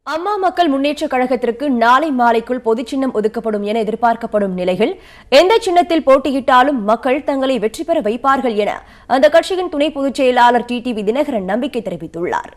அம்மா மக்கள் முன்னேற்ற கழகத்திற்கு நாளை மாலைக்குள் பொதுச் சின்னம் ஒதுக்கப்படும் என எதிர்பார்க்கப்படும் நிலையில் எந்த சின்னத்தில் போட்டியிட்டாலும் மக்கள் தங்களை வெற்றி பெற வைப்பார்கள் என அந்த கட்சியின் துணை பொதுச் செயலாளர் டிடிவி தினகரன் நம்பிக்கை தெரிவித்துள்ளார்.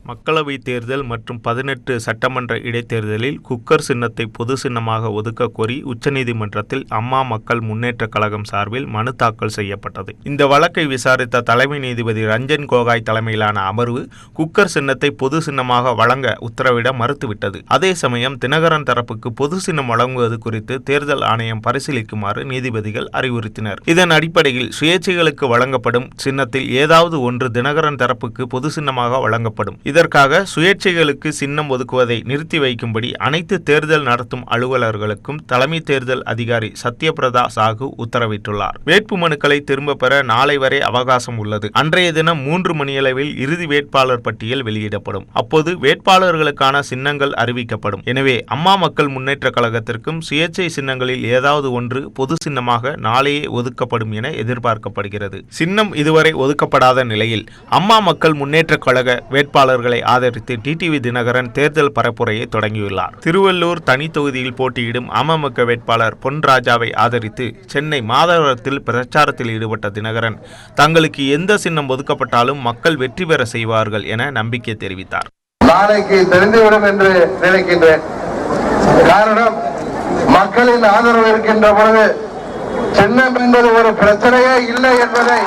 மக்களவைத் தேர்தல் மற்றும் 18 சட்டமன்ற இடைத்தேர்தலில் குக்கர் சின்னத்தை பொது சின்னமாக ஒதுக்க கோரி உச்சநீதிமன்றத்தில் அம்மா மக்கள் முன்னேற்ற கழகம் சார்பில் மனு தாக்கல் செய்யப்பட்டது. இந்த வழக்கை விசாரித்த தலைமை நீதிபதி ரஞ்சன் கோகாய் தலைமையிலான அமர்வு குக்கர் சின்னத்தை பொது சின்னமாக வழங்க உத்தரவிட மறுத்துவிட்டது. அதே சமயம் தினகரன் தரப்புக்கு பொது சின்னம் வழங்குவது குறித்து தேர்தல் ஆணையம் பரிசீலிக்குமாறு நீதிபதிகள் அறிவுறுத்தினர். இதன் அடிப்படையில் சுயேட்சைகளுக்கு வழங்கப்படும் சின்னத்தில் ஏதாவது ஒன்று தினகரன் தரப்புக்கு பொது சின்னமாக வழங்கப்படும். இதற்காக சுயேட்சைகளுக்கு சின்னம் ஒதுக்குவதை நிறுத்தி வைக்கும்படி அனைத்து தேர்தல் நடத்தும் அலுவலர்களுக்கும் தலைமை தேர்தல் அதிகாரி சத்யபிரதா சாகு உத்தரவிட்டுள்ளார். வேட்புமனுக்களை திரும்ப பெற நாளை வரை அவகாசம் உள்ளது. அன்றைய தினம் 3 மணியளவில் இறுதி வேட்பாளர் பட்டியல் வெளியிடப்படும். அப்போது வேட்பாளர்களுக்கான சின்னங்கள் அறிவிக்கப்படும். எனவே அம்மா மக்கள் முன்னேற்ற கழகத்திற்கும் சுயேட்சை சின்னங்களில் ஏதாவது ஒன்று பொது சின்னமாக நாளையே ஒதுக்கப்படும் என எதிர்பார்க்கப்படுகிறது. சின்னம் இதுவரை ஒதுக்கப்படாத நிலையில் அம்மா மக்கள் முன்னேற்ற கழக வேட்பாளர் ஆதரித்து டிடிவி தினகரன் தேர்தல் பரப்புரையை தொடங்கியுள்ளார். திருவள்ளூர் தனி தொகுதியில் போட்டியிடும் அமமுக வேட்பாளர் பொன்ராஜாவை ஆதரித்து சென்னை மாதவரத்தில் பிரச்சாரத்தில் ஈடுபட்ட தினகரன் தங்களுக்கு எந்த சின்னம் ஒதுக்கப்பட்டாலும் மக்கள் வெற்றி பெற செய்வார்கள் என நம்பிக்கை தெரிவித்தார். நாளைக்கு தெரிந்துவிடும் என்று நினைக்கின்றேன். காரணம், மக்களின் ஆதரவு இருக்கின்ற பொழுது சின்னம் என்பது ஒரு பிரச்சனையே இல்லை என்பதை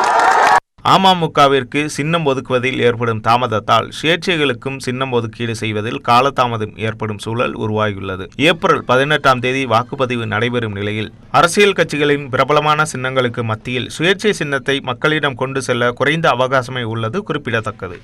அமமுகவிற்கு சின்னம் ஒதுக்குவதில் ஏற்படும் தாமதத்தால் சுயேட்சைகளுக்கும் சின்னம் ஒதுக்கீடு செய்வதில் காலதாமதம் ஏற்படும் சூழல் உருவாகியுள்ளது. ஏப்ரல் 18ஆம் தேதி வாக்குப்பதிவு நடைபெறும் நிலையில் அரசியல் கட்சிகளின் பிரபலமான சின்னங்களுக்கு மத்தியில் சுயேட்சை சின்னத்தை மக்களிடம் கொண்டு செல்ல குறைந்த அவகாசமே உள்ளது குறிப்பிடத்தக்கது.